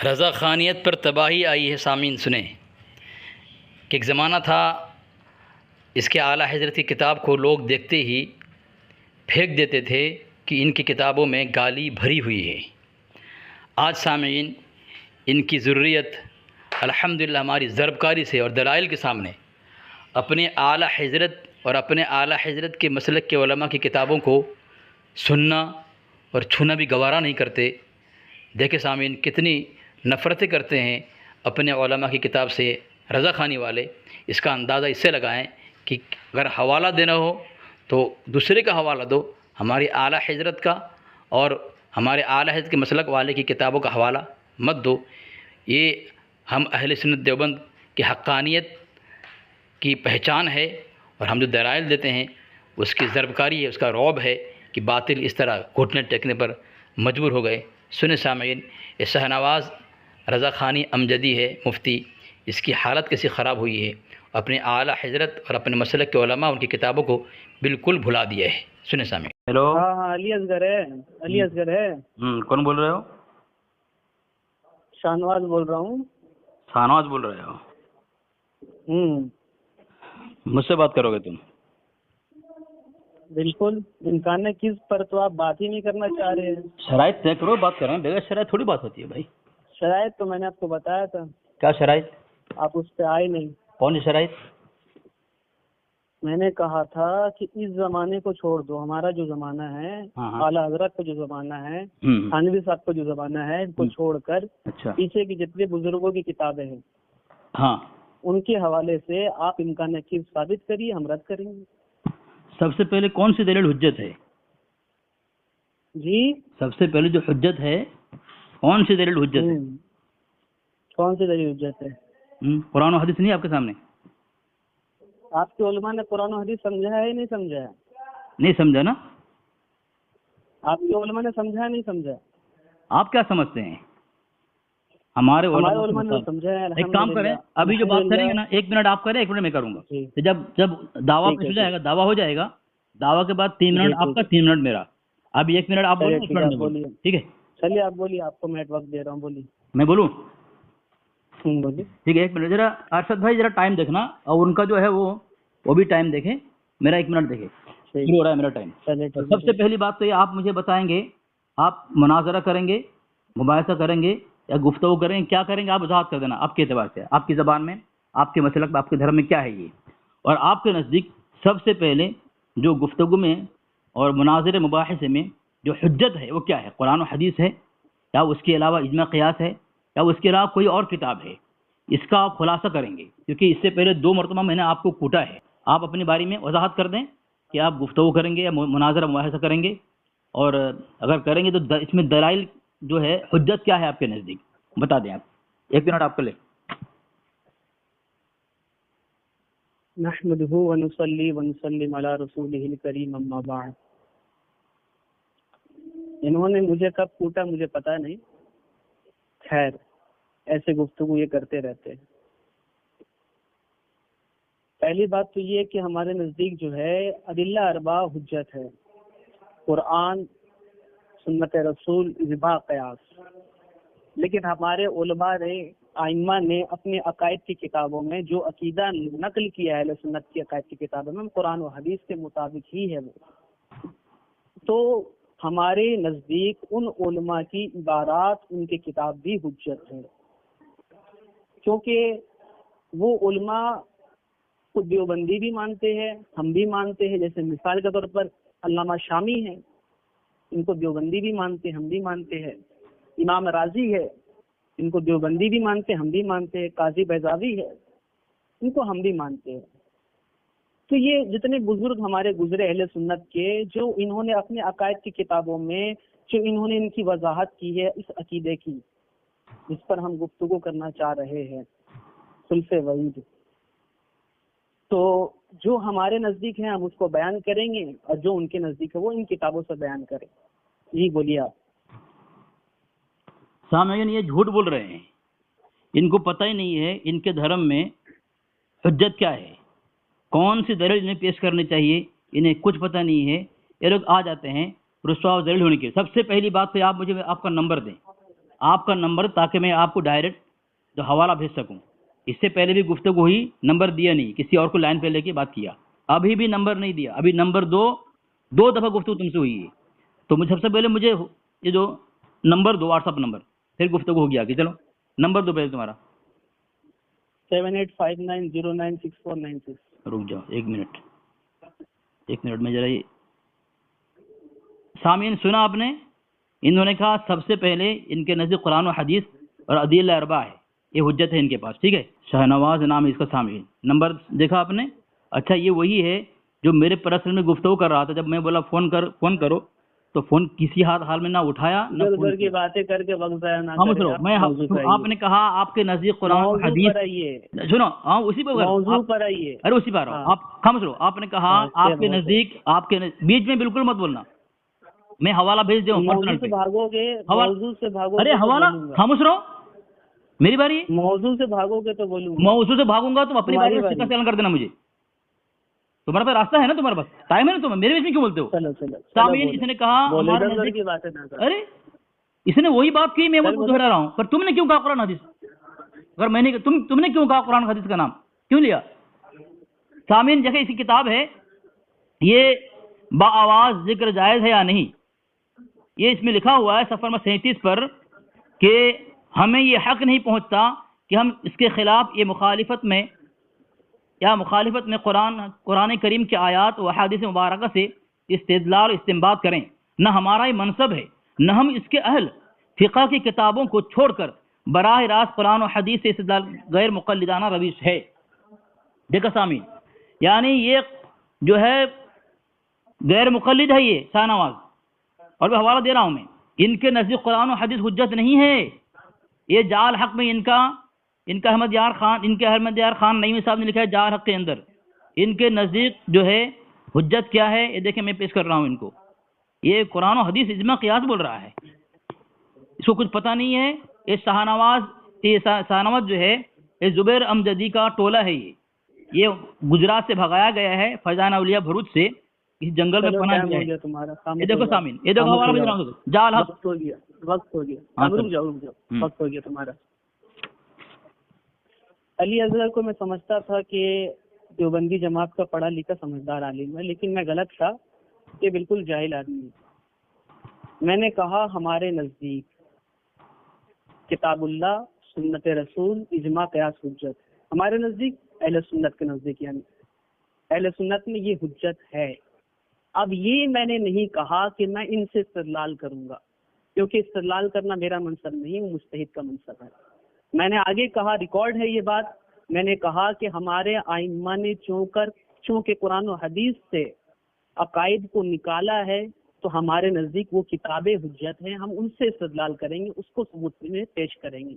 رضا خانیت پر تباہی آئی ہے۔ سامعین سنیں کہ ایک زمانہ تھا، اس کے اعلیٰ حضرت کی کتاب کو لوگ دیکھتے ہی پھینک دیتے تھے کہ ان کی کتابوں میں گالی بھری ہوئی ہے۔ آج سامعین ان کی ضروریت الحمدللہ ہماری ضرب کاری سے اور دلائل کے سامنے اپنے اعلیٰ حضرت اور اپنے اعلیٰ حضرت کے مسلک کے علماء کی کتابوں کو سننا اور چھونا بھی گوارا نہیں کرتے۔ دیکھیں سامعین کتنی نفرتیں کرتے ہیں اپنے علماء کی کتاب سے رضا خانی والے۔ اس کا اندازہ اس سے لگائیں کہ اگر حوالہ دینا ہو تو دوسرے کا حوالہ دو، ہماری اعلیٰ حضرت کا اور ہمارے اعلیٰ حضرت کے مسلک والے کی کتابوں کا حوالہ مت دو۔ یہ ہم اہل سنت دیوبند کی حقانیت کی پہچان ہے، اور ہم جو دلائل دیتے ہیں اس کی ضرب کاری ہے، اس کا رعب ہے کہ باطل اس طرح گھٹنے ٹیکنے پر مجبور ہو گئے۔ سنیں سامعین، یہ شہنواز رضا خانی امجدی ہے مفتی، اس کی حالت کیسی خراب ہوئی ہے، اپنے اعلیٰ حضرت اور اپنے مسلک کے علماء ان کی کتابوں کو بالکل بھلا دیا ہے۔ سنیں سامعین۔ ہیلو، ہاں علی اصغر ہے، علی اصغر ہے۔ کون بول رہے ہو؟ شاہنواز بول رہا ہوں۔ شاہنواز بول رہے ہو؟ مجھ سے بات کرو گے تم؟ بالکل، امکان ہے کس پر تو آپ بات ہی نہیں کرنا چاہ رہے ہیں۔ شرائط طے کرو، بات کر رہے ہیں، بغیر شرائط تھوڑی بات ہوتی ہے بھائی۔ شرائط تو میں نے آپ کو بتایا تھا۔ کیا شرائط؟ آپ اس پہ آئے نہیں۔ کون سی شرائط؟ میں نے کہا تھا کہ اس زمانے کو چھوڑ دو، ہمارا جو زمانہ ہے، اعلیٰ حضرت کا جو زمانہ ہے، تھانوی صاحب کا جو زمانہ ہے، ان کو چھوڑ کر پیچھے کی جتنے بزرگوں کی کتابیں ہیں ان کے حوالے سے آپ امکان نقیب ثابت کریے، ہم رد کریں گے۔ سب سے پہلے کون سی دلیل حجت ہے؟ جی سب سے پہلے جو حجت ہے کون سی دلیل حجت ہے؟ کون سی دلیل حجت ہے؟ قرآن و حدیث نہیں آپ کے سامنے؟ آپ کے علماء نے قرآن و حدیث سمجھا ہے یا نہیں سمجھا ہے؟ نہیں سمجھا نا؟ آپ کے علماء نے سمجھا نہیں سمجھا؟ آپ کیا سمجھتے ہیں؟ ہمارے علماء نے سمجھا ہے۔ ایک کام کریں، ابھی جو بات کریں گے نا، 1 منٹ آپ کریں، 1 منٹ میں کروں گا۔ جب دعویٰ پیش ہو جائے گا، دعویٰ ہو جائے گا، دعویٰ کے بعد 3 منٹ آپ کا، 3 منٹ میرا۔ اب 1 منٹ آپ بولیں، 1 منٹ میں بولیں، ٹھیک ہے؟ چلیے آپ بولیے، آپ کو میں وقت دے رہا ہوں، بولیے۔ میں بولوں؟ بولیے۔ ٹھیک ہے، 1 منٹ ذرا ارشد بھائی، ذرا ٹائم دیکھنا، اور ان کا جو ہے وہ بھی ٹائم دیکھیں، میرا 1 منٹ دیکھیں، شروع ہو رہا ہے میرا ٹائم۔ سب سے پہلی بات تو یہ آپ مجھے بتائیں گے، آپ مناظرہ کریں گے، مباحثہ کریں گے یا گفتگو کریں گے، کیا کریں گے؟ آپ وضاحت کر دینا آپ کے اعتبار سے، آپ کی زبان میں، آپ کے مسلک میں، آپ کے دھرم میں کیا ہے یہ، اور آپ کے نزدیک سب سے پہلے جو گفتگو میں اور مناظر مباحثے میں جو حجت ہے وہ کیا ہے؟ قرآن و حدیث ہے، یا اس کے علاوہ اجماع قیاس ہے، یا اس کے علاوہ کوئی اور کتاب ہے؟ اس کا آپ خلاصہ کریں گے، کیونکہ اس سے پہلے 2 مرتبہ میں نے آپ کو کوٹا ہے۔ آپ اپنی باری میں وضاحت کر دیں کہ آپ گفتگو کریں گے یا مناظرہ مباحثہ کریں گے، اور اگر کریں گے تو اس میں دلائل جو ہے حجت کیا ہے آپ کے نزدیک، بتا دیں آپ۔ 1 منٹ آپ کو لیں۔ نحمدہ ونصلی ونسلم علی رسولہ الکریم، اما بعد۔ انہوں نے مجھے کب کوٹا مجھے پتا نہیں، خیر ایسے گفتگو یہ کرتے رہتے ہیں۔ پہلی بات تو یہ کہ ہمارے نزدیک جو ہے ادلہ اربع حجت ہے، قرآن، سنت رسول، اجماع قیاس۔ لیکن ہمارے علماء نے، ائمہ نے اپنے عقائد کی کتابوں میں جو عقیدہ نقل کیا ہے اہل سنت کی عقائد کی کتابوں میں، قرآن و حدیث کے مطابق ہی ہے وہ۔ تو ہمارے نزدیک ان علماء کی عبارات، ان کی کتاب بھی حجت ہے، کیونکہ وہ علماء کو دیوبندی بھی مانتے ہیں، ہم بھی مانتے ہیں۔ جیسے مثال کے طور پر علامہ شامی ہیں، ان کو دیوبندی بھی مانتے ہیں، ہم بھی مانتے ہیں۔ امام راضی ہے، ان کو دیوبندی بھی مانتے ہیں، ہم بھی مانتے ہیں۔ قاضی بیضاوی ہے، ان کو ہم بھی مانتے ہیں۔ تو یہ جتنے بزرگ ہمارے گزرے اہل سنت کے، جو انہوں نے اپنے عقائد کی کتابوں میں جو انہوں نے ان کی وضاحت کی ہے اس عقیدے کی، جس پر ہم گفتگو کرنا چاہ رہے ہیں، خلف وعید، تو جو ہمارے نزدیک ہیں ہم اس کو بیان کریں گے، اور جو ان کے نزدیک ہے وہ ان کتابوں سے بیان کریں۔ جی بولیے آپ۔ سامعین یہ جھوٹ بول رہے ہیں، ان کو پتہ ہی نہیں ہے ان کے دھرم میں حجت کیا ہے، کون سی دلیل انہیں پیش کرنی چاہیے، انہیں کچھ پتہ نہیں ہے۔ یہ لوگ آ جاتے ہیں رسوا و ذلیل ہونے کے۔ سب سے پہلی بات تو آپ مجھے آپ کا نمبر دیں، آپ کا نمبر تاکہ میں آپ کو ڈائریکٹ جو حوالہ بھیج سکوں. اس سے پہلے بھی گفتگو ہوئی، نمبر دیا نہیں، کسی اور کو لائن پہ لے کے بات کیا. ابھی بھی نمبر نہیں دیا. ابھی نمبر دو دفعہ گفتگو تم سے ہوئی ہے. تو مجھے سب سے پہلے مجھے یہ جو نمبر دو، واٹس ایپ نمبر، پھر گفتگو ہو گیا کہ چلو نمبر دو پہلے تمہارا. 7859096496. رک جاؤ ایک منٹ میں ذرا. یہ سامعین سنا آپ نے، انہوں نے کہا سب سے پہلے ان کے نزدیک قرآن و حدیث اور ادلہ اربع ہے، یہ حجت ہے ان کے پاس. ٹھیک ہے، شاہنواز نام ہے اس کا. سامعین نمبر دیکھا آپ نے؟ اچھا یہ وہی ہے جو میرے پرسنل میں گفتگو کر رہا تھا. جب میں بولا فون کرو تو فون کسی حال میں نہ اٹھایا نہ ادھر فون ادھر کی باتیں کر کے وقت ضائع نہ ہم کریں. میں آپ نے کہا آپ کے نزدیک قرآن و حدیث، سنو ہاں اسی پہ موضوع پر آئیے. ارے اسی پر آپ سمجھ لو. آپ نے کہا آپ کے نزدیک، بیچ میں بالکل مت بولنا، میں حوالہ بھیج دوں موضوع سے بھاگو گے، موضوع سے بھاگو گے. ارے حوالہ خاموش رہو، میری باری. موضوع سے بھاگو گے تو بولوں گا. موضوع سے بھاگوں گا تم اپنی باری میں سکا سیلن کر دینا. مجھے تمہارے پاس راستہ ہے نا، تمہارے پاس ٹائم ہے نا، تمہیں میرے بیچ میں کیوں بولتے ہو؟ سامعین اس نے کہا ارے اس نے وہی بات کی، میں وہ دوہرا رہا ہوں. پر تم نے کیوں کہا قرآن حدیث؟ اگر میں نے تم نے کیوں کہا قرآن حدیث کا نام کیوں لیا؟ سامعین جگہ اس کی کتاب ہے، یہ با آواز ذکر جائز ہے یا نہیں، یہ اس میں لکھا ہوا ہے صفحہ نمبر 37 پر کہ ہمیں یہ حق نہیں پہنچتا کہ ہم اس کے خلاف یہ مخالفت میں قرآن کریم کے آیات و احادیث مبارکہ سے استدلال و استنباط کریں. نہ ہمارا یہ منصب ہے، نہ ہم اس کے اہل. فقہ کی کتابوں کو چھوڑ کر براہ راست قرآن و حدیث سے استدلال غیر مقلدانہ روش ہے. دیکھا سامعین، یعنی یہ جو ہے غیر مقلد ہے یہ شاہ نواز. اور میں حوالہ دے رہا ہوں، میں ان کے نزدیک قرآن و حدیث حجت نہیں ہے. یہ جال حق میں ان کا احمد یار خان نعیمی صاحب نے لکھا ہے جال حق کے اندر. ان کے نزدیک جو ہے حجت کیا ہے، یہ دیکھیں میں پیش کر رہا ہوں ان کو. یہ قرآن و حدیث اجماع قیاس بول رہا ہے، اس کو کچھ پتہ نہیں ہے. یہ شاہ نواز جو ہے یہ زبیر امجدی کا ٹولہ ہے. یہ گجرات سے بھگایا گیا ہے، فیضان اولیاء بھروچ سے، اس جنگل میں پناہ دیا ہے. یہ دیکھو سامعین، یہ دیکھو ہمارا بھی رہا جال حق. وقت ہو گیا، رک جاؤ وقت ہو گیا تمہارا. علی اصغر کو میں سمجھتا تھا کہ دیوبندی جماعت کا پڑھا لکھا سمجھدار عالم ہے، لیکن میں غلط تھا، یہ بالکل جاہل آدمی ہے. میں نے کہا ہمارے نزدیک کتاب اللہ، سنت رسول، اجماع قیاس حجت. ہمارے نزدیک اہل سنت کے نزدیک، یعنی اہل سنت میں یہ حجت ہے. اب یہ میں نے نہیں کہا کہ میں ان سے استدلال کروں گا، کیونکہ استدلال کرنا میرا منصب نہیں، مجتہد کا منصب ہے. میں نے آگے کہا، ریکارڈ ہے یہ بات، میں نے کہا کہ ہمارے ائمہ نے چونکہ قرآن و حدیث سے عقائد کو نکالا ہے تو ہمارے نزدیک وہ کتابیں حجت ہیں، ہم ان سے استدلال کریں گے، اس کو ثبوت میں پیش کریں گے.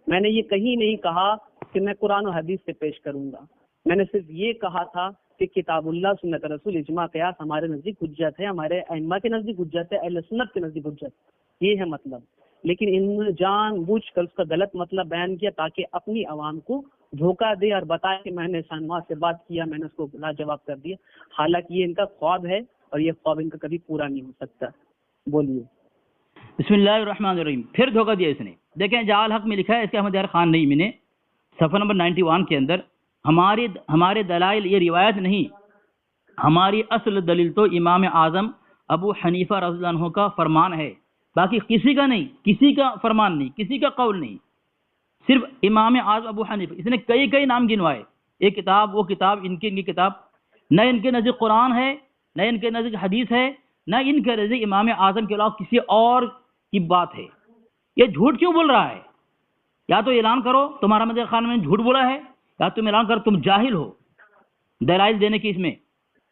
میں نے یہ کہیں نہیں کہا کہ میں قرآن و حدیث سے پیش کروں گا. میں نے صرف یہ کہا تھا کہ کتاب اللہ، سنت رسول، اجماع قیاس ہمارے نزدیک حجت ہے، ہمارے ائمہ کے نزدیک حجت ہے، اہل سنت کے نزدیک حجت. یہ ہے مطلب. لیکن ان نے جان بوجھ کر اس کا غلط مطلب بیان کیا تاکہ اپنی عوام کو دھوکہ دے اور بتائے کہ میں نے شاہنواز سے بات کیا، میں نے اس کو لاجواب کر دیا. حالانکہ یہ ان کا خواب ہے اور یہ خواب ان کا کبھی پورا نہیں ہو سکتا. بولیے. بسم اللہ الرحمن الرحیم. پھر دھوکہ دیا اس نے. دیکھیں جال حق میں لکھا ہے، اس کے احمد یار خان نعیمی نے صفحہ نمبر 91 کے اندر، ہمارے دلائل یہ روایت نہیں، ہماری اصل دلیل تو امام اعظم ابو حنیفہ رضی اللہ عنہ کا فرمان ہے. باقی کسی کا نہیں، کسی کا فرمان نہیں، کسی کا قول نہیں، صرف امام اعظم ابو حنیفہ. اس نے کئی نام گنوائے، ایک کتاب، وہ کتاب، ان کی کتاب. نہ ان کے نزدیک قرآن ہے، نہ ان کے نزدیک حدیث ہے، نہ ان کے نزدیک امام اعظم کے علاوہ کسی اور کی بات ہے. یہ جھوٹ کیوں بول رہا ہے؟ یا تو اعلان کرو تمہارا مدیر خان میں جھوٹ بولا ہے، یا تم اعلان کرو تم جاہل ہو دلائل دینے کی. اس میں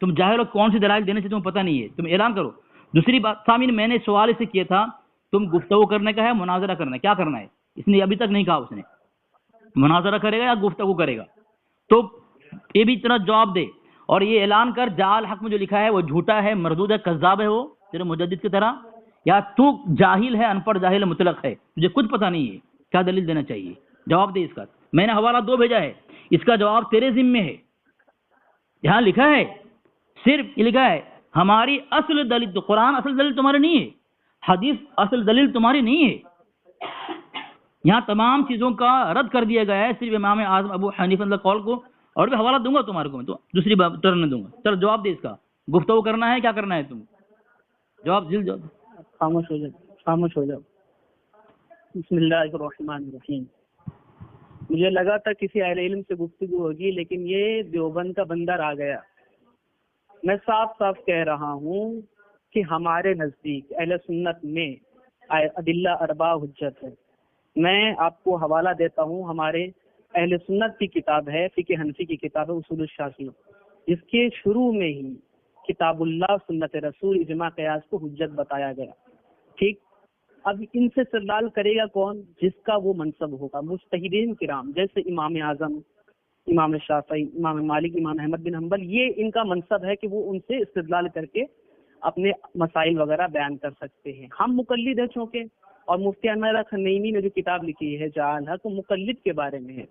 تم جاہل ہو، کون سی دلائل دینے سے تمہیں پتہ نہیں ہے، تم اعلان کرو. دوسری بات سامعین، میں نے سوال اس سے کیا تھا تم گفتگو کرنے کا ہے، مناظرہ کرنا ہے، کیا کرنا ہے؟ اس نے ابھی تک نہیں کہا. اس نے مناظرہ کرے گا یا گفتگو کرے گا؟ تو یہ بھی اتنا جواب دے اور یہ اعلان کر جعل حق میں جو لکھا ہے وہ جھوٹا ہے، مردود ہے، کذاب ہے، وہ تیرے مجدد کی طرح، یا تو جاہل ہے، ان پڑھ جاہل مطلق ہے، تجھے کچھ پتہ نہیں ہے. کیا دلیل دینا چاہیے؟ جواب دے اس کا. میں نے حوالہ 2 بھیجا ہے، اس کا جواب تیرے ذمے ہے. یہاں لکھا ہے، صرف یہ لکھا ہے ہماری اصل دلیل، تو قرآن اصل دلیل تمہاری نہیں ہے، حدیث اصل دلیل تمہاری نہیں ہے. یہاں تمام چیزوں کا رد کر دیا گیا ہے، صرف امام اعظم ابو حنیفہ اللہ قول کو. اور بھی حوالہ دوں گا تمہارے کو، میں تو دوسری ٹرن میں دوں گا. چلو جواب دے اس کا، گفتگو کرنا ہے کیا کرنا ہے تم؟ جواب جلد جواب. خاموش ہو جاؤ، خاموش ہو جاؤ. بسم اللہ الرحمن الرحیم. مجھے لگا تھا کسی اہل علم سے گفتگو ہوگی، لیکن یہ دیوبند کا بندر آ گیا. میں صاف صاف کہہ رہا ہوں کہ ہمارے نزدیک اہل سنت میں ادلہ اربع حجت ہے. میں آپ کو حوالہ دیتا ہوں، ہمارے اہل سنت کی کتاب ہے، فقہ حنفی کی کتاب ہے اصول الشافعی، جس کے شروع میں ہی کتاب اللہ، سنت رسول، اجماع قیاس کو حجت بتایا گیا. ٹھیک، اب ان سے استدلال کرے گا کون؟ جس کا وہ منصب ہوگا. مجتہدین کرام جیسے امام اعظم، امام شافعی، امام مالک، امام احمد بن حنبل، یہ ان کا منصب ہے کہ وہ ان سے استدلال کر کے اپنے مسائل وغیرہ بیان کر سکتے ہیں. ہم مقلد ہیں چونکہ، اور مفتی انور خنیمی نے جو کتاب لکھی ہے جعل حق، مقلد کے بارے میں ہے.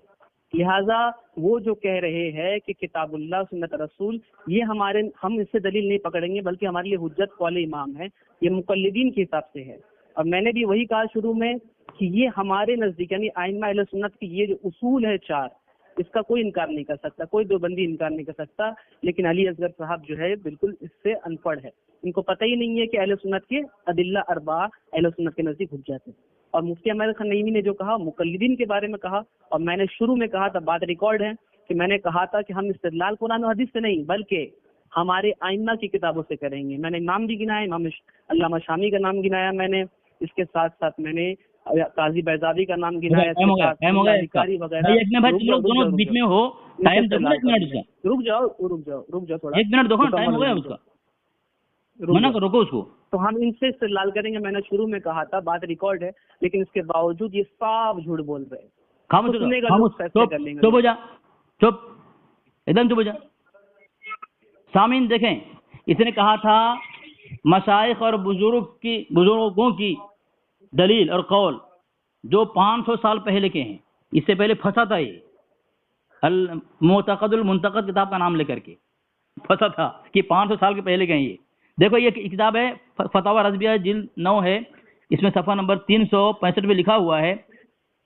لہٰذا وہ جو کہہ رہے ہیں کہ کتاب اللہ، سنت رسول، یہ ہم اس سے دلیل نہیں پکڑیں گے، بلکہ ہمارے لیے حجت قول امام ہے. یہ مقلدین کے حساب سے ہے. اور میں نے بھی وہی کہا شروع میں کہ یہ ہمارے نزدیک یعنی ائمہ اہل سنت کی یہ جو اصول ہے 4، اس کا کوئی انکار نہیں کر سکتا، کوئی دیوبندی انکار نہیں کر سکتا. لیکن علی اصغر صاحب جو ہے بالکل اس سے ان پڑھ ہے، ان کو پتہ ہی نہیں ہے کہ اہل سنت کے ادلہ اربعہ اہل سنت کے نزدیک حجت ہے. اور مفتی احمد خنیمی نے جو کہا مقلدین کے بارے میں کہا، اور میں نے شروع میں کہا تھا، بات ریکارڈ ہے کہ میں نے کہا تھا کہ ہم استدلال قرآن و حدیث سے نہیں بلکہ ہمارے ائمہ کی کتابوں سے کریں گے. میں نے نام بھی گنایا، امام علامہ شامی کا نام گنایا میں نے، اس کے ساتھ ساتھ میں نے قاضی بیضاوی کا نام گنایا، رک جاؤ تھوڑا، ایک منٹ دیکھو، ٹائم ہو گیا اس کا، منع کرو اس کو. تو ہم ان سے استدلال کریں گے. میں نے شروع میں کہا تھا، بات ریکارڈ ہے، لیکن اس کے باوجود یہ صاف جھوٹ بول رہے ہیں. چپ ہو جا، چپ ایک دم چپ ہو جا. سامعین دیکھیں، اس نے کہا تھا مشائخ اور بزرگوں کی دلیل اور قول جو 500 سال پہلے کے ہیں. اس سے پہلے پھنسا تھا، یہ المعتقد المنتقد کتاب کا نام لے کر کے پھنسا تھا کہ 500 سال کے پہلے کے ہیں. یہ دیکھو، یہ کتاب ہے فتاوی رضویہ جلد 9 ہے، اس میں صفحہ نمبر 365 پہ لکھا ہوا ہے،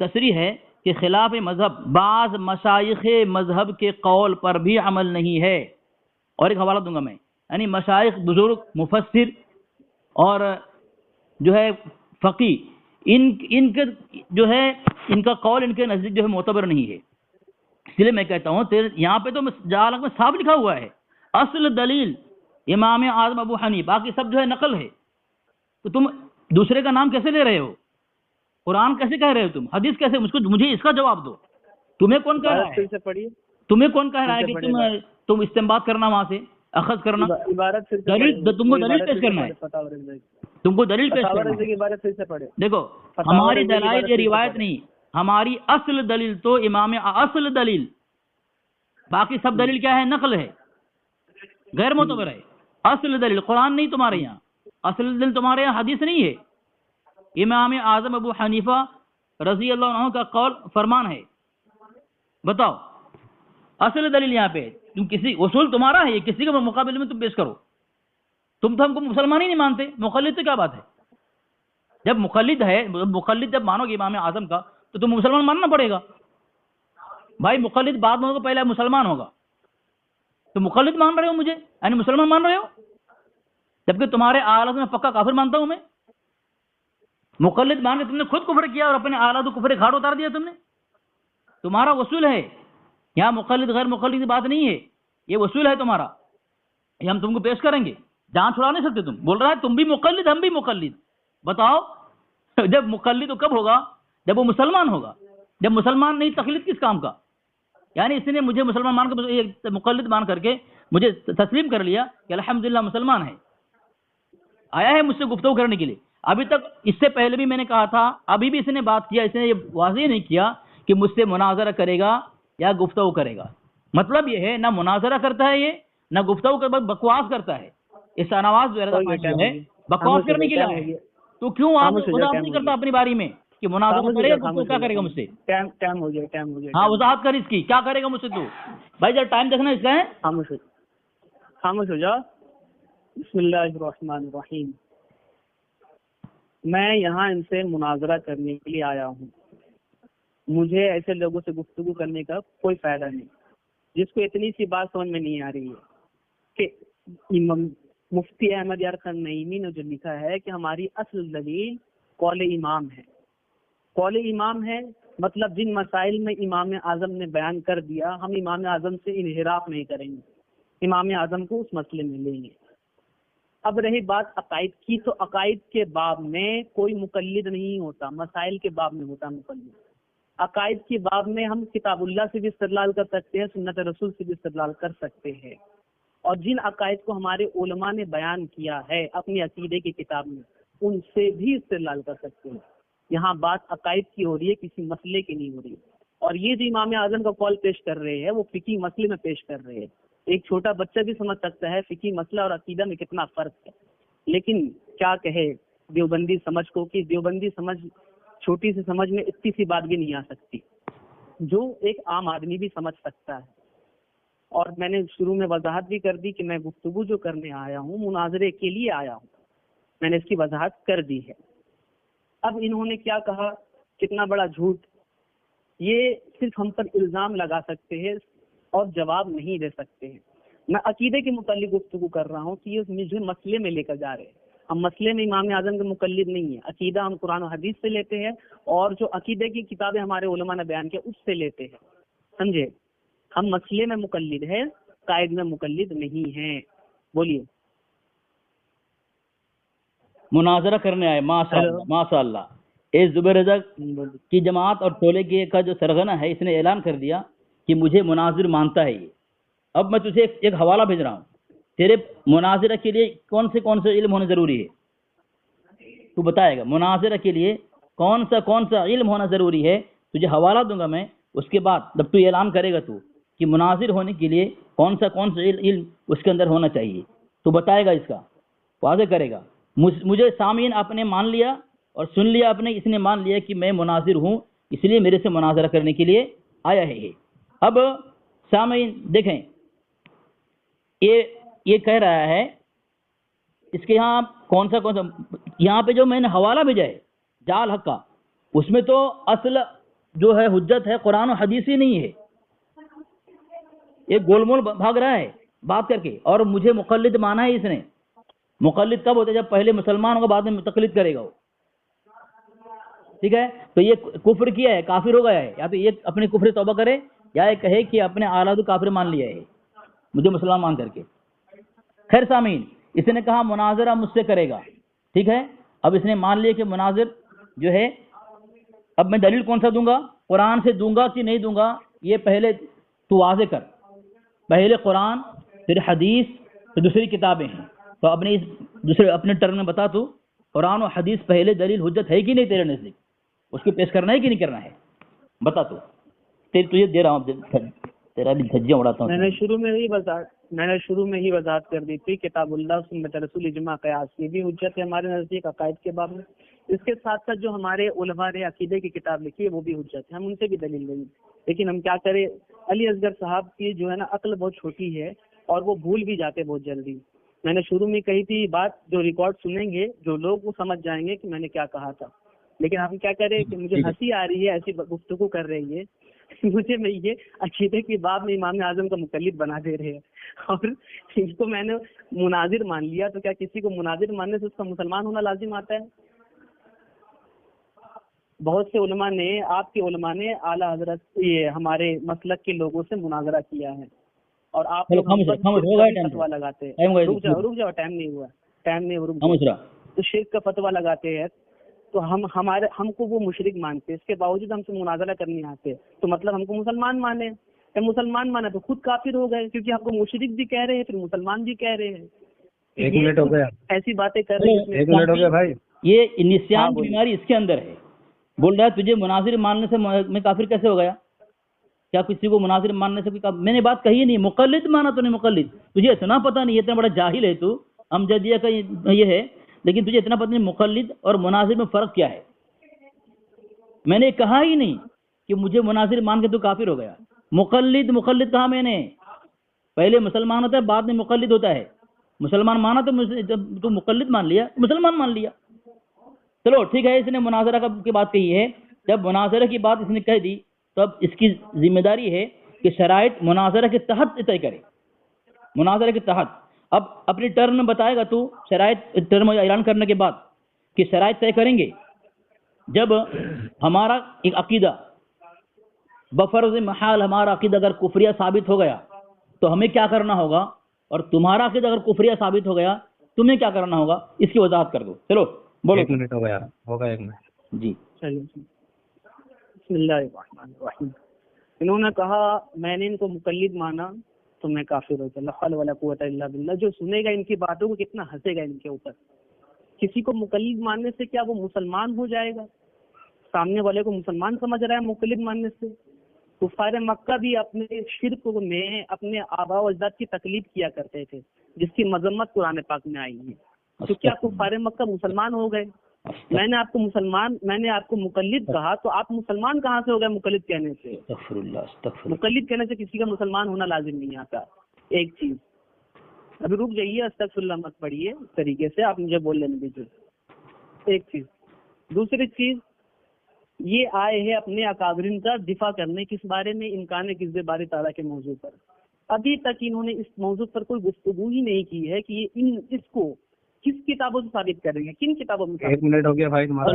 تصریح ہے کہ خلاف مذہب بعض مشائخ مذہب کے قول پر بھی عمل نہیں ہے. اور ایک حوالہ دوں گا میں، یعنی مشائخ، بزرگ، مفسر اور جو ہے فقی، ان کے جو ہے ان کا قول ان کے نزدیک جو ہے معتبر نہیں ہے. اس لیے میں کہتا ہوں یہاں پہ تو جعل میں صاف لکھا ہوا ہے اصل دلیل امام اعظم ابو حنیفہ، باقی سب جو ہے نقل ہے. تو تم دوسرے کا نام کیسے لے رہے ہو؟ قرآن کیسے کہہ رہے ہو تم؟ حدیث کیسے؟ مجھے اس کا جواب دو. تمہیں کون کہہ رہا ہے؟ تمہیں کون کہہ رہا ہے کہ تم استنباط کرنا، وہاں سے اخذ کرنا؟ تم کو دلیل پیش کرنا ہے، تم کو دلیل پیش کرنا ہے. دیکھو، ہماری دلائل یہ روایت نہیں، ہماری اصل دلیل تو امام اصل دلیل، باقی سب دلیل کیا ہے؟ نقل ہے، غیر معتبر ہے. اصل دلیل قرآن نہیں تمہارے یہاں، اصل دلیل تمہارے یہاں حدیث نہیں ہے. امام اعظم ابو حنیفہ رضی اللہ عنہ کا قول فرمان ہے. بتاؤ اصل دلیل یہاں پہ. تم کسی اصول تمہارا ہے، یہ کسی کے مقابلے میں تم پیش کرو. تم تو ہم کو مسلمان ہی نہیں مانتے، مقلد تو کیا بات ہے؟ جب مقلد ہے، مقلد جب مانو گے امام اعظم کا تو تم مسلمان ماننا پڑے گا. بھائی مقلد بعد میں ہوگا، پہلے مسلمان ہوگا. تو مقلد مان رہے ہو مجھے، یعنی مسلمان مان رہے ہو، جبکہ تمہارے اعلیٰ میں پکا کافر مانتا ہوں میں. مقلد مان کے تم نے خود کفر کیا اور اپنے اعلیٰ کو کفر گھاٹ اتار دیا تم نے. تمہارا وصول ہے یہاں، مقلد غیر مقلد کی بات نہیں ہے، یہ وصول ہے تمہارا. یہ ہم تم کو پیش کریں گے، جان چھڑا نہیں سکتے. تم بول رہا ہے تم بھی مقلد، ہم بھی مقلد. بتاؤ جب مقلد تو کب ہوگا؟ جب وہ مسلمان ہوگا. جب مسلمان نہیں، تقلید کس کام کا؟ یعنی اس نے مجھے مسلمان مان کر، مقلد مان کر کے مجھے تسلیم کر لیا کہ الحمدللہ مسلمان ہے، آیا ہے مجھ سے گفتگو کرنے کے لیے. ابھی تک اس سے پہلے بھی میں نے کہا تھا، ابھی بھی اس نے بات کیا، اس نے یہ واضح نہیں کیا کہ مجھ سے مناظرہ کرے گا یا گفتگو کرے گا. مطلب یہ ہے نہ مناظرہ کرتا ہے یہ، نہ گفتگو کر، بکواس کرتا ہے. اس نواز جو ہے بکواس کرنے کے لیے ہے. تو کیوں آپ وضاحت نہیں کرتا اپنی باری میں کہ مناظرہ کرے گا، گفتگو کیا کرے گا مجھ سے؟ ٹائم ہو گیا. ہاں وضاحت کر اس کی، کیا کرے گا مجھ سے تو. بھائی جب ٹائم دیکھنا اس کا ہے. خاموش ہو جا. بسم اللہ الرحمن الرحیم. میں یہاں ان سے مناظرہ کرنے کے لیے آیا ہوں. مجھے ایسے لوگوں سے گفتگو کرنے کا کوئی فائدہ نہیں جس کو اتنی سی بات سمجھ میں نہیں آ رہی ہے کہ مفتی احمد یار خان نعیمی نے جو لکھا ہے کہ ہماری اصل دلیل قول امام ہے. قول امام ہے مطلب جن مسائل میں امام اعظم نے بیان کر دیا ہم امام اعظم سے انحراف نہیں کریں گے, امام اعظم کو اس مسئلے میں لیں گے. اب رہی بات عقائد کی, تو عقائد کے باب میں کوئی مقلد نہیں ہوتا, مسائل کے باب میں ہوتا مقلد. عقائد کی باب میں ہم کتاب اللہ سے بھی استدلال کر سکتے ہیں, سنت رسول سے بھی استدلال کر سکتے ہیں, اور جن عقائد کو ہمارے علماء نے بیان کیا ہے اپنی عقیدے کی کتاب میں ان سے بھی استدلال کر سکتے ہیں. یہاں بات عقائد کی ہو رہی ہے, کسی مسئلے کی نہیں ہو رہی. اور یہ جو امام اعظم کا قول پیش کر رہے ہیں وہ فقہی مسئلے میں پیش کر رہے ہیں. ایک چھوٹا بچہ بھی سمجھ سکتا ہے فقہی مسئلہ اور عقیدہ میں کتنا فرق ہے. لیکن کیا کہے دیوبندی سمجھ کو, کہ دیوبندی سمجھ چھوٹی سی سمجھ میں اتنی سی بات بھی نہیں آ سکتی جو ایک عام آدمی بھی سمجھ سکتا ہے. اور میں نے شروع میں وضاحت بھی کر دی کہ میں گفتگو جو کرنے آیا ہوں مناظرے کے لیے آیا ہوں, میں نے اس کی وضاحت کر دی ہے. اب انہوں نے کیا کہا, کتنا بڑا جھوٹ. یہ صرف ہم پر الزام لگا سکتے ہیں اور جواب نہیں دے سکتے ہیں. میں عقیدے کے متعلق گفتگو کر رہا ہوں کہ یہ مجھے مسئلے میں لے کر جا رہے ہیں. ہم مسئلے میں امام اعظم کے مقلد نہیں ہیں, عقیدہ ہم قرآن و حدیث سے لیتے ہیں اور جو عقیدے کی کتابیں ہمارے علماء نے بیان کیا اس سے لیتے ہیں, سمجھے. ہم مسئلے میں مقلد ہیں, قائد میں مقلد نہیں ہیں. بولیے. مناظرہ کرنے آئے, ماشاء اللہ. اے زبیر رضا کی جماعت اور ٹولے کا جو سرغنہ ہے اس نے اعلان کر دیا کہ مجھے مناظر مانتا ہے یہ. اب میں تجھے ایک حوالہ بھیج رہا ہوں, تیرے مناظرہ کے لیے کون سے علم ہونا ضروری ہے, تو بتائے گا. مناظرہ کے لیے کون سا علم ہونا ضروری ہے, تجھے حوالہ دوں گا میں. اس کے بعد جب تو اعلان کرے گا تو کہ مناظر ہونے کے لیے کون سا علم اس کے اندر ہونا چاہیے, تو بتائے گا, اس کا واضح کرے گا. مجھے سامعین آپ نے مان لیا اور سن لیا, آپ نے اس نے مان لیا کہ میں مناظر ہوں, اس لیے میرے سے مناظرہ کرنے کے لیے آیا ہے. اب سامعین دیکھیں, یہ کہہ رہا ہے اس کے یہاں کون سا یہاں پہ جو میں نے حوالہ بھیجا ہے جال حق کا, اس میں تو اصل جو ہے حجت ہے قرآن و حدیث ہی نہیں ہے. یہ گول مول بھاگ رہا ہے بات کر کے, اور مجھے مقلد مانا ہے اس نے. مقلد کب ہوتا ہے, جب پہلے مسلمان ہوگا بعد میں تقلید کرے گا وہ, ٹھیک ہے. تو یہ کفر کیا ہے, کافر ہو گیا ہے. یا تو یہ اپنے کفر توبہ کرے یا یہ کہے کہ اپنے اعلیٰ کافر مان لیا ہے مجھے مسلمان مان کر کے. خیر سامعین, اس نے کہا مناظرہ مجھ سے کرے گا, ٹھیک ہے. اب اس نے مان لیا کہ مناظر جو ہے, اب میں دلیل کون سا دوں گا, قرآن سے دوں گا کہ نہیں دوں گا, یہ پہلے تو واضح کر. پہلے قرآن پھر حدیث پھر دوسری کتابیں ہیں, تو اپنے ٹرم میں بتا, تو قرآن و حدیث پہلے دلیل حجت ہے کہ نہیں تیرے نزدیک, اس کو پیش کرنا ہے کہ نہیں کرنا ہے, بتا. تو تجھے دے رہا ہوں, تیرا بھی دھجیاں اڑاتا ہوں. میں نے شروع میں ہی وضاحت کر دی تھی, کتاب اللہ سنت رسول اجماع قیاس یہ بھی حجت ہے ہمارے نزدیک عقائد کے باب میں. اس کے ساتھ ساتھ جو ہمارے علماء نے عقیدے کی کتاب لکھی ہے وہ بھی حجت ہے, ہم ان سے بھی دلیل لیں. لیکن ہم کیا کریں, علی اصغر صاحب کی جو ہے نا عقل بہت چھوٹی ہے اور وہ بھول بھی جاتے بہت جلدی. میں نے شروع میں کہی تھی بات, جو ریکارڈ سنیں گے جو لوگ وہ سمجھ جائیں گے کہ میں نے کیا کہا تھا. لیکن ہم کیا کریں کہ مجھے ہنسی آ رہی ہے ایسی گفتگو کر رہی ہے, مجھے میں یہ عقیدے کی باب میں امام اعظم کا مقلد بنا دے رہے ہیں, اور اس کو میں نے مناظر مان لیا. تو کیا کسی کو مناظر ماننے سے اس کا مسلمان ہونا لازم آتا ہے؟ بہت سے علماء نے, آپ کے علماء نے اعلیٰ حضرت یہ ہمارے مسلک کے لوگوں سے مناظرہ کیا ہے, اور آپ فتویٰ لگاتے ہیں. رک جاؤ, ٹائم نہیں ہوا, تو شرک کا فتویٰ لگاتے ہیں. تو ہم کو وہ مشرک مانتے ہیں, اس کے باوجود ہم سے مناظرہ کرنے آتے, تو مطلب ہم کو مسلمان مانے. مسلمان مانا تو خود کافر ہو گئے, کیونکہ آپ کو مشرک بھی کہہ رہے ہیں پھر مسلمان بھی کہہ رہے ہیں. 1 منٹ ہو گیا, ایسی باتیں کر رہے ہیں. 1 منٹ ہو گیا بھائی. یہ نسیان کی بیماری اس کے اندر ہے. بول رہا ہے تجھے مناظر ماننے سے میں کافر کیسے ہو گیا؟ کیا کسی کو مناظر ماننے سے کوئی میں نے بات کہی نہیں. مقلد مانا تو نہیں مقلد, تجھے اتنا پتہ نہیں, اتنا بڑا جاہل ہے تو. امجدیہ کا یہ ہے, لیکن تجھے اتنا پتہ نہیں مقلد اور مناظر میں فرق کیا ہے. میں نے کہا ہی نہیں کہ مجھے مناظر مان کے تو کافر ہو گیا. مقلد کہا میں نے, پہلے مسلمان ہوتا ہے بعد میں مقلد ہوتا ہے. مسلمان مانا تو مقلد مان لیا, مسلمان مان لیا. چلو ٹھیک ہے, اس نے مناظرہ کی بات کہی ہے. جب مناظرہ کی بات اس نے کہہ دی تو اب اس کی ذمہ داری ہے کہ شرائط مناظرہ کے تحت طے کرے، مناظرہ کے تحت۔ اب اپنی ٹرم میں بتائے گا تو شرائط ٹرم اعلان کرنے کے بعد کہ شرائط طے کریں گے۔ جب ہمارا ایک عقیدہ بفرض محال ہمارا عقیدہ اگر کفریہ ثابت ہو گیا تو ہمیں کیا کرنا ہوگا، اور تمہارا عقیدہ اگر کفریہ ثابت ہو گیا تمہیں کیا کرنا ہوگا، اس کی وضاحت کر دو۔ چلو بولو۔ 1 منٹ ہو گیا، ہوگا 1 منٹ۔ جی چلیے بسم اللہ الرحمن الرحیم۔ انہوں نے کہا میں نے ان کو مقلد مانا تو میں کافر ہو گیا، لا حول ولا قوت الا باللہ۔ جو سنے گا ان کی باتوں کو کتنا ہنسے گا ان کے اوپر۔ کسی کو مقلد ماننے سے کیا وہ مسلمان ہو جائے گا؟ سامنے والے کو مسلمان سمجھ رہا ہے مقلد ماننے سے؟ کفار مکہ بھی اپنے شرک میں اپنے آباء و اجداد کی تقلید کیا کرتے تھے، جس کی مذمت قرآن پاک میں آئی ہے۔ تو کیا کفار مکہ مسلمان ہو گئے؟ میں نے آپ کو مقلد کہا تو آپ مسلمان کہاں سے ہو گئے مقلد کہنے سے؟ استغفر اللہ، استغفر اللہ۔ مقلد کہنے سے کسی کا مسلمان ہونا لازم نہیں آتا۔ ایک چیز ابھی رک جائیے، استغفر اللہ مت پڑھیے اس طریقے سے، آپ مجھے بول لینے دیجیے۔ ایک چیز۔ دوسری چیز، یہ آئے ہیں اپنے اکابرین کا دفاع کرنے، کس بارے میں؟ امکان کذب باری تعالیٰ کے موضوع پر۔ ابھی تک انہوں نے اس موضوع پر کوئی گفتگو ہی نہیں کی ہے کہ یہ اس کو کس کتابوں سے ثابت کریں گے، کن کتابوں میں؟ 1 منٹ ہو گیا بھائی تمہارا۔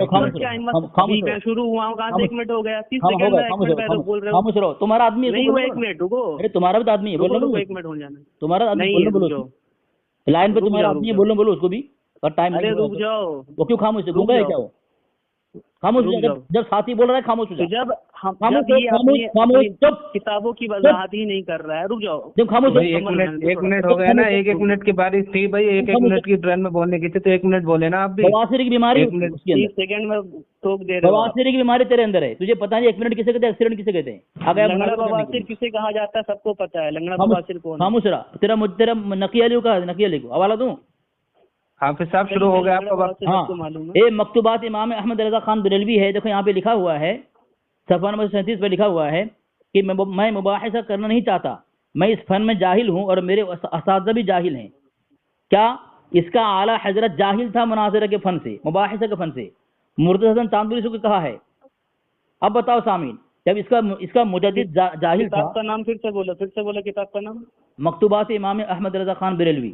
میں شروع ہوا ہوں، کہاں سے 1 منٹ ہو گیا؟ 30 سیکنڈ میں بول رہے خاموش رہو، تمہارا آدمی ہے، نہیں ہوا 1 منٹ، رکو، ارے تمہارا بھی تو آدمی ہے، بولو 1 منٹ ہو جانا، تمہارا آدمی نہیں بولو، لائن پہ تمہارا آدمی ہے، بولو اس کو بھی، اور ٹائم ارے رک جاؤ، وہ کیوں خاموش ہے؟ گونگا ہے کیا وہ؟ خاموش ہو جا، جب ساتھی بول رہا ہے خاموش ہو جا۔ جب خاموش چپ، کتابوں کی وضاحت ہی نہیں کر رہا ہے، رک جاؤ جب خاموش بھائی 1 منٹ ہو گیا نا، 1 منٹ کی باری تھی بھائی، 1 منٹ کی ٹرن میں بولنے کی تھی تو 1 منٹ بولے نا آپ بھی۔ بواسیر کی بیماری 30 سیکنڈ میں ٹوک دے رہے ہو۔ بواسیر کی بیماری تیرے اندر ہے، تجھے پتا نہیں 1 منٹ کسے کہتے ہیں، ایکسیڈنٹ کسے کہتے ہیں؟ لنگڑا بواسیر کسے کہا جاتا ہے سب کو پتا ہے، لنگڑا بواسیر کون ہے؟ خاموش رہا، تیرا نقی علی کا، نقی علی کو حوالہ دوں؟ حافظ صاحب شروع ہو گیا آپ کا وقت۔ ہاں، یہ مکتوبات امام احمد رضا خان بریلوی ہے، دیکھو یہاں پہ لکھا ہوا ہے، صفحہ نمبر 37 پہ لکھا ہوا ہے کہ میں مباحثہ کرنا نہیں چاہتا، میں اس فن میں جاہل ہوں اور میرے اساتذہ بھی جاہل ہیں۔ کیا اس کا اعلیٰ حضرت جاہل تھا مناظرہ کے فن سے، مباحثہ کے فن سے؟ مرتضی حسن چاندوری سے کہا ہے۔ اب بتاؤ سامعین، جب اس کا مجدد جاہل تھا۔ کتاب کا نام پھر سے بولو، کتاب کا نام؟ مکتوبات امام احمد رضا خان بریلوی۔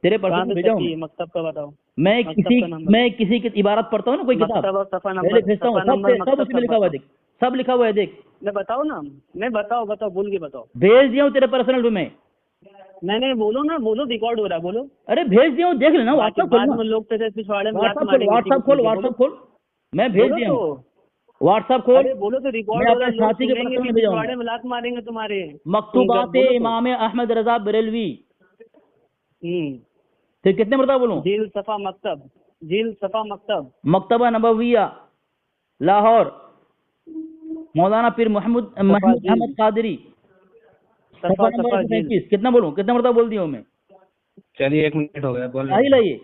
تیرے پرسن بھیجا ہوں، مکتب کا بتاؤ۔ میں کسی کی عبارت پڑھتا ہوں نا، کوئی کتاب پہلے بھیجتا ہوں، سب اس میں لکھا ہوا ہے، دیکھ سب لکھا ہوا ہے، دیکھ میں بتاؤ نا، میں بتاؤ بول کے بتاؤ۔ بھیج دیا ہوں تیرے پرسنل میں نے بولو نا، بولو، ریکارڈ ہو رہا ہے، بولو۔ ارے بھیج دیا ہوں، دیکھ لینا، واٹس ایپ کھول، لوگ پچھواڑے میں واٹس ایپ کھول، میں بھیج دیا ہوں، واٹس ایپ کھول، بولو تو ریکارڈ ہو رہا ہے، ساتھی کے پچھواڑے میں لات ماریں گے تمہارے۔ مکتوبات امام احمد رضا بریلوی، پھر کتنے مرتبہ بولوں؟ جیل صفا مکتب، مکتبہ نبویہ لاہور، مولانا پیر محمد احمد قادری، صفحہ نمبر 37۔ کتنا بولوں، کتنا مرتبہ بول دیا ہوں میں؟ چلیے 1 منٹ ہو گیا، بول جاہل ہے یہ،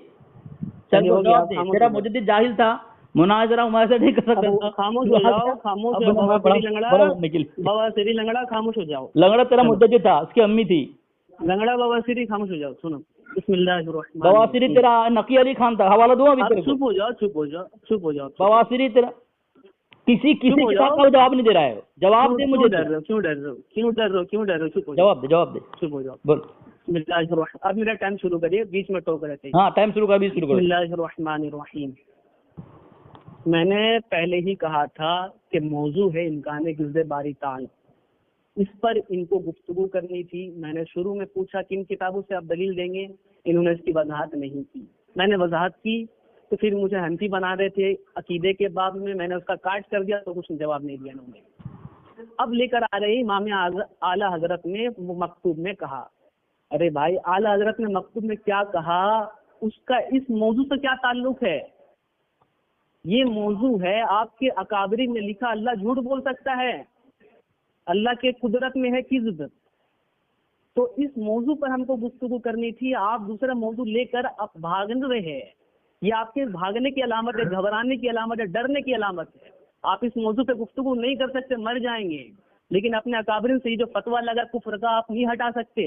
چل جواب دے، تیرا مجدد جاہل تھا، مناظرہ نہیں کر سکتا۔ خاموش ہو جاؤ، خاموش ہو جاؤ، بواسیری لنگڑا، خاموش ہو جاؤ۔ لنگڑا تیرا مجدد تھا، اس کی امی تھی لنگڑا بواسیری، خاموش ہو جاؤ، سنو۔ بسم اللہ الرحمن۔ بواسیری تیرا نقی علی خان تھا، حوالہ دوں ابھی تیرے کو۔ چپ ہو جاؤ۔ بواسیری تیرا کسی کتاب کا جواب نہیں دے رہا ہے، جواب دے مجھے۔ کیوں ڈر رہے ہو؟ جواب دے، چپ ہو جاؤ، بول۔ بسم اللہ الرحمن، اب میرا ٹائم شروع کریے، بیچ میں ٹوک رہے تھے۔ ہاں ٹائم شروع کر، بسم اللہ الرحمن الرحیم۔ میں نے پہلے ہی کہا تھا کہ موضوع ہے امکان کذب باری تعالی، اس پر ان کو گفتگو کرنی تھی۔ میں نے شروع میں پوچھا کن کتابوں سے آپ دلیل دیں گے، انہوں نے اس کی وضاحت نہیں کی۔ میں نے وضاحت کی تو پھر مجھے حنفی بنا رہے تھے عقیدے کے باب میں نے اس کا کاٹ کر دیا تو کچھ جواب نہیں دیا انہوں نے۔ اب لے کر آ رہے امام اعلیٰ حضرت نے مکتوب میں کہا۔ ارے بھائی، اعلیٰ حضرت نے مکتوب میں کیا کہا، اس کا اس موضوع سے کیا تعلق ہے؟ یہ موضوع ہے آپ کے اکابرین نے لکھا اللہ جھوٹ بول سکتا ہے، اللہ کے قدرت میں ہے کذب۔ تو اس موضوع پر ہم کو گفتگو کرنی تھی، آپ دوسرا موضوع لے کر آپ بھاگ رہے ہیں۔ یہ آپ کے بھاگنے کی علامت ہے، گھبرانے کی علامت ہے، ڈرنے کی علامت ہے۔ آپ اس موضوع پہ گفتگو نہیں کر سکتے، مر جائیں گے، لیکن اپنے اکابرین سے یہ جو فتویٰ لگا کفر کا آپ نہیں ہٹا سکتے۔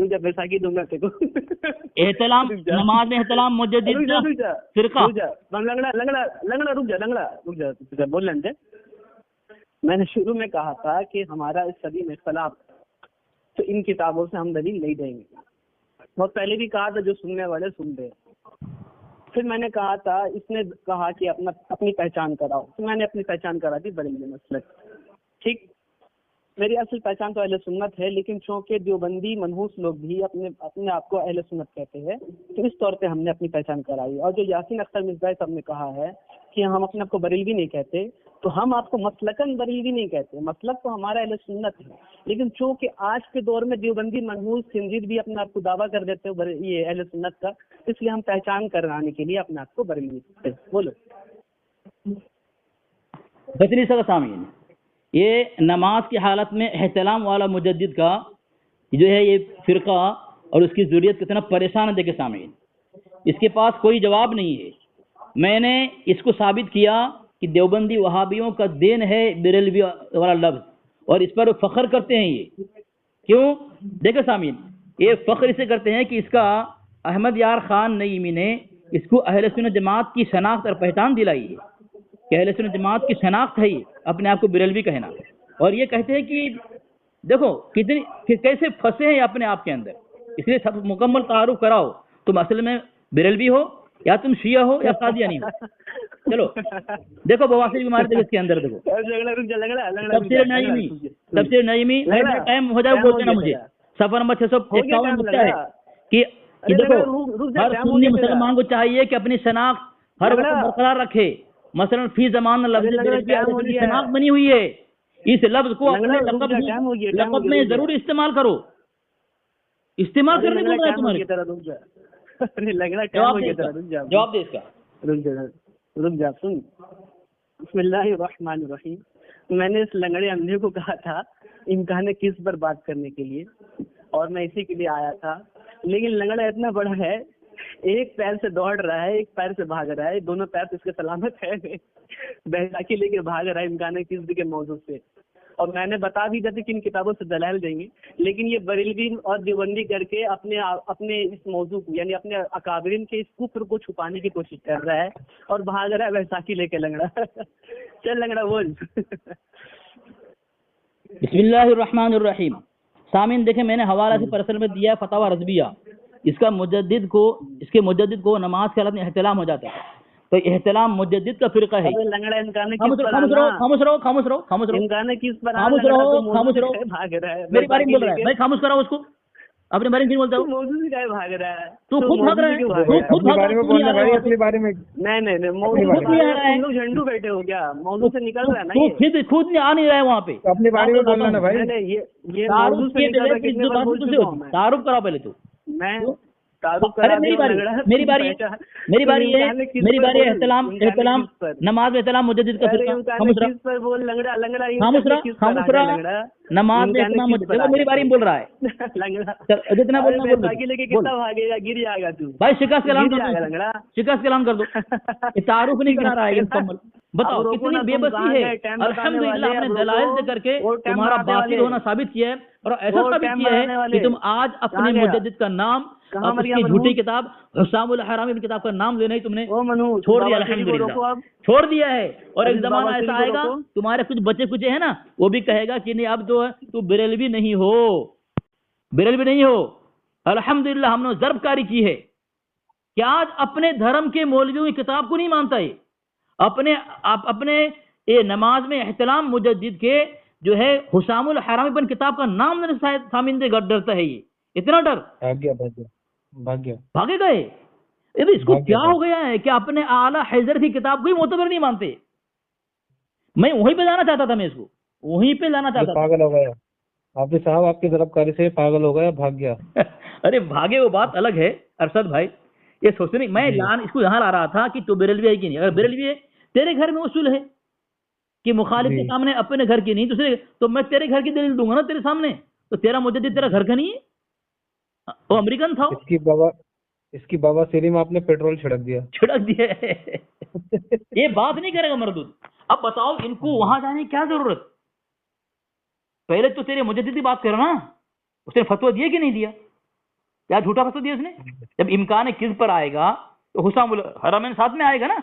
رک جا بیساکھی دوں گا تیرے کو. احتلام نماز میں احتلام مجدد کا فرقہ. رک جا بول لیں دے. میں نے شروع میں کہا تھا کہ ہمارا اس صدی میں اختلاف، تو ان کتابوں سے ہم دلیل نہیں دیں گے. بہت پہلے بھی کہا تھا جو سننے والے سن رہے. پھر میں نے کہا تھا، اس نے کہا کہ اپنی پہچان کراؤ، تو میں نے اپنی پہچان کرا دی بریلوی مسلک. ٹھیک، میری اصل پہچان تو اہل سنت ہے، لیکن چونکہ دیوبندی منحوس لوگ بھی اپنے آپ کو اہل سنت کہتے ہیں، تو اس طور پہ ہم نے اپنی پہچان کرائی. اور جو یاسین اختر مصباحی صاحب نے کہا ہے کہ ہم اپنے آپ کو بریلوی نہیں کہتے، تو ہم آپ کو مسلکن بریلوی نہیں کہتے. مسلک تو ہمارا اہل سنت ہے، لیکن چونکہ آج کے دور میں دیوبندی منحوس خنزیر بھی اپنے آپ کو دعویٰ کر دیتے ہیں یہ اہل سنت کا، اس لیے ہم پہچان کرانے کے لیے اپنے آپ کو بریلوی کہتے ہیں. بولو. بچنی سر سامعین، یہ نماز کی حالت میں احتلام والا مجدد کا جو ہے یہ فرقہ اور اس کی ضروریت کتنا پریشان ہے. دیکھے سامعین، اس کے پاس کوئی جواب نہیں ہے. میں نے اس کو ثابت کیا کہ دیوبندی وہابیوں کا دین ہے بریلوی والا لفظ، اور اس پر فخر کرتے ہیں. یہ کیوں؟ دیکھیں سامعین، یہ فخر اسے کرتے ہیں کہ اس کا احمد یار خان نعیمی نے اس کو اہل سنت جماعت کی شناخت اور پہچان دلائی ہے کہ اہل سنت جماعت کی شناخت ہے یہ اپنے آپ کو بریلوی کہنا. اور یہ کہتے ہیں کہ دیکھو کیسے پھنسے ہیں اپنے آپ کے اندر. اس لیے سب مکمل تعارف کراؤ، تم اصل میں بریلوی ہو یا تم شیعہ ہو یا قادیانی ہو. چلو دیکھو بواسیر بیماری دیکھو اس کے اندر. دیکھو تفسیر نعیمی ٹائم ہو جائے بولتے نا مجھے. صفحہ نمبر 651 لکھا ہے کہ دیکھو ہر سنی مسلمان کو چاہیے کہ اپنی شناخت ہر وقت برقرار رکھے. مثلا فی زمان لفظ بریلوی شناخت بنی ہوئی ہے، اس لفظ کو اپنے لقب میں ضرور استعمال کرو. استعمال کرنے کو ہے تمہارے. جواب دے اس کا. رک جا سن. بسم اللہ الرحمن الرحیم. میں نے اس لنگڑے اندھے کو کہا تھا امکان کس پر بات کرنے کے لیے، اور میں اسی کے لیے آیا تھا. لیکن لنگڑا اتنا بڑا ہے، ایک پیر سے دوڑ رہا ہے، ایک پیر سے بھاگ رہا ہے. دونوں پیر سے اس کے سلامت ہے، بیساکھی لے کے بھاگ رہا ہے امکان کس کے موضوع سے. اور میں نے بتا بھی دیتے کہ ان کتابوں سے دلائل دیں گے، لیکن یہ بریلوی اور دیوبندی کر کے اپنے اس موضوع کو، یعنی اپنے اکابرین کے اس کفر کو چھپانے کی کوشش کر رہا ہے اور بھاگ رہا ہے بیساکھی لے کے لنگڑا. چل لنگڑا بول. بسم اللہ الرحمن الرحیم. سامعین دیکھیں، میں نے حوالہ سے پرسل میں دیا فتاوی رضویہ. اس کے مجدد کو نماز کے حالت میں احتلام ہو جاتا ہے، تو احتلام مجدد کا فرقہ ہے. میری باری میں بول رہا ہے بھائی، خاموش کراؤ اس کو. اپنے بارے میں بولتا ہوں، تو خود بھاگ رہا ہے. جھنڈو بیٹھے ہو کیا؟ موضوع سے نکل رہا ہے نا، خود آ نہیں رہا ہے وہاں پہ. اپنے بارے میں بولنا نا بھائی. تعارف کراؤ پہلے تو. میں میری باری ہے. احتلام نماز میں احتلام مجدد کا فرقہ. نماز میں احتلام مجدد. میری باری میں بول رہا ہے. جتنا بولنا گر جائے گا تو بھائی. شکست کلام کر دو. تعارف نہیں کرا رہا ہے مکمل. بتاؤ کتنی بے بسی ہے. الحمدللہ ہم نے دلائل سے کر کے تمہارا باطل ہونا ثابت کیا ہے، اور ایسا ثابت کیا ہے کہ تم آج اپنے مجدد کا نام، اس کی جھوٹی کتاب حسام الحرامی کی کتاب کا نام لینا ہی تم نے چھوڑ دیا. الحمدللہ چھوڑ دیا ہے. اور ایک زمانہ ایسا آئے گا تمہارے کچھ بچے کچھ ہیں نا، وہ بھی کہے گا کہ نہیں اب جو ہے تو بریلوی نہیں ہو. الحمدللہ ہم نے ضرب کاری کی ہے کہ آج اپنے دھرم کے مولویوں کی کتاب کو نہیں مانتا ہے. اپنے نماز میں احتلام مجدد کے جو ہے حسام الحرامی بن کتاب کا نام سامنے ڈرتا ہے. یہ اتنا ڈر بھاگے گئے. اس کو کیا ہو گیا ہے کہ اپنے اعلیٰ حضرت کی کتاب کو ہی معتبر نہیں مانتے. میں وہیں پہ لانا چاہتا تھا، میں اس کو وہیں پہ لانا چاہتا تھا. پاگل ہو گیا آپ صاحب، آپ کی ضرب کاری سے پاگل ہو گیا، بھاگ گیا. ارے بھاگے وہ بات الگ ہے ارشد بھائی. یہ سوچتے نہیں، میں اس کو یہاں لا رہا تھا کہ تو بریلوی ہے کہ نہیں. اگر بریلوی ہے، تیرے گھر میں اصول ہے کہ مخالف کے سامنے اپنے گھر کی نہیں، تو میں تیرے گھر کی دلیل دوں گا نا تیرے سامنے. تو تیرا مجدد تیرا گھر کا نہیں ہے، وہ امریکن تھا. اس کی بابا سیری میں آپ نے پیٹرول چھڑک دیا. یہ بات نہیں کرے گا مردود. اب بتاؤ ان کو وہاں جانے کی کیا ضرورت؟ پہلے تو تیرے مجدد کی بات کرنا، اس نے فتویٰ دیا کہ نہیں دیا؟ کیا جھوٹا فیصلہ دیا اس نے؟ جب امکان کذب پر آئے گا تو حسام الحرمین ساتھ میں آئے گا نا.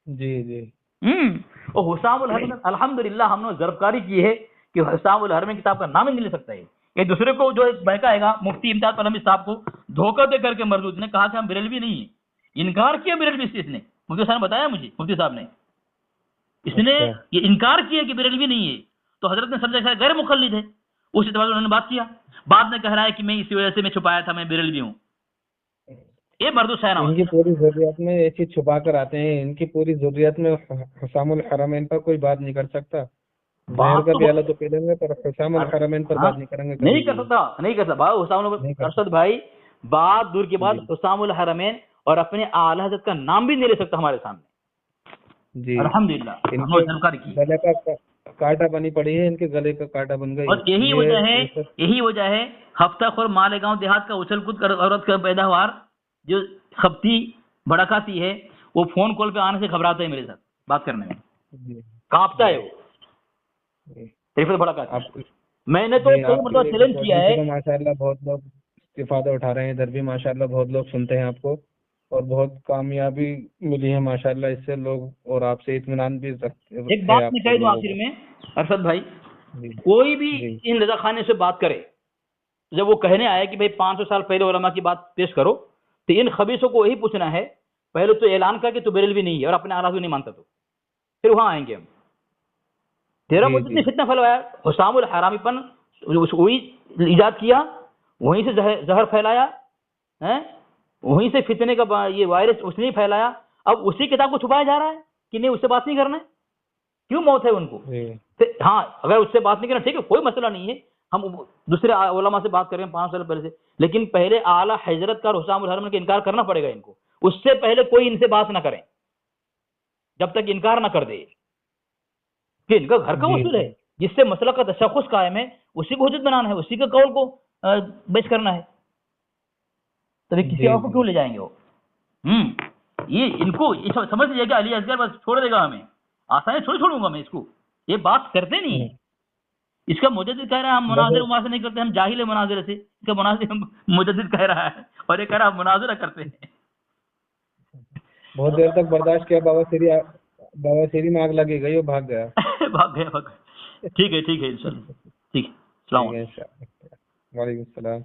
جی جی اور حسام الحرمین الحمدللہ ہم نے ضربکاری کی ہے کہ حسام الحرمین کتاب کا نام ہی نہیں لے سکتا ہے. یہ دوسرے کو جو بہکائے گا مفتی امتیاز پہلوی صاحب کو دھوکہ دے کر کے مردود نے کہا کہ ہم بریلوی نہیں ہیں، انکار کیا بریلوی سے. اس نے مفتی صاحب نے بتایا مجھے، مفتی صاحب نے اس نے یہ انکار کیا کہ بریلوی نہیں ہے. تو حضرت نے سمجھا کہ غیر مقلد ہے، اس اعتبار سے انہوں نے بات کیا. بعد میں کہہ رہا ہے کہ میں اسی وجہ سے میں چھپایا تھا، میں بریلوی ہوں. یہ مردود سہنا ان کی پوری ضروریات میں یہ چیز چھپا کر آتے ہیں. ان کی پوری ضروریات میں حسام الحرمین پر کوئی بات نہیں کر سکتا. ظاہر کا پیالہ تو پی لیں گے پر حسام الحرمین پر بات نہیں کریں گے. نہیں کر سکتا، نہیں کر سکتا. حسام ارشد بھائی بات دور کی بات حسام الحرمین اور اپنے اعلی حضرت کا نام بھی نہیں لے سکتا ہمارے سامنے. جی الحمدللہ ان کے گلے کا کانٹا بنی پڑی ہے، ان کے گلے کا کانٹا بن گئی. اور یہی وجہ ہے ہفتہ خور مالیگاؤں دیہات کا اچھل کود کر عورت کا پیداوار جو خپتی بڑکاتی ہے وہ فون کال پہ آنے سے گھبراتا ہے میرے ساتھ بات کرنے میں، کانپتا ہے وہ بڑکاتا ہے. میں نے تو مطلب چیلنج کیا ہے. ماشاءاللہ بہت لوگ استفادہ اٹھا رہے ہیں ادھر بھی، ماشاءاللہ بہت لوگ سنتے ہیں آپ کو اور بہت کامیابی ملی ہے ماشاءاللہ اس سے لوگ، اور آپ سے اطمینان بھی رکھتے ہیں. ایک بات میں کہہ دوں آخر میں ارشد بھائی، کوئی بھی ان رضا خانے سے بات کرے، جب وہ کہنے آئے کہ بھائی 500 سال پہلے علماء کی بات پیش کرو تو ان خبیثوں کو یہی پوچھنا ہے پہلے تو اعلان کر کہ تو بریلوی نہیں ہے اور اپنے اعلیٰ کو نہیں مانتا، تو پھر وہاں آئیں گے ہم. تیرا مجھے نے فتنہ پھیلایا، حسام الحرامی پن وہی ایجاد کیا، وہیں سے زہر پھیلایا، وہیں سے فتنے کا یہ وائرس اس نے پھیلایا. اب اسی کتاب کو چھپایا جا رہا ہے کہ نہیں اس سے بات نہیں کرنا ہے. کیوں موت ہے ان کو؟ ہاں اگر اس سے بات نہیں کرنا ٹھیک ہے، کوئی مسئلہ نہیں ہے، ہم دوسرے علماء سے بات کریں 5 سال پہلے سے، لیکن پہلے اعلیٰ حضرت کا اور حسام الحرمین کا انکار کرنا پڑے گا ان کو. اس سے پہلے کوئی ان سے بات نہ کریں جب تک انکار نہ کر دے کہ ان کا گھر کا اصول ہے جس سے مسئلہ کا تشخص قائم ہے، اسی کو حجت بنانا ہے، اسی کے قول کو بیچ کرنا ہے. تو کسی اور کو کیوں لے جائیں گے وہ؟ یہ ان کو سمجھ لیجیے کہ علی اصغر بس چھوڑ دے گا ہمیں، آسانی تھوڑی چھوڑوں گا میں اس کو. یہ بات کرتے نہیں، اس کا مجدد کہہ رہا ہے ہم مناظر مناظر نہیں کرتے، ہم جاہل مناظر سے. اس کا مناظر مجدد کہہ رہا ہے اور یہ کہہ رہا ہے مناظرہ کرتے ہیں. بہت دیر تک برداشت کیا، بابا سیری میں آگ لگی گئی، وہ بھاگ گیا. بھاگ گیا. ٹھیک ہے انشاءاللہ. ٹھیک ہے، السلام علیکم. وعلیکم السلام.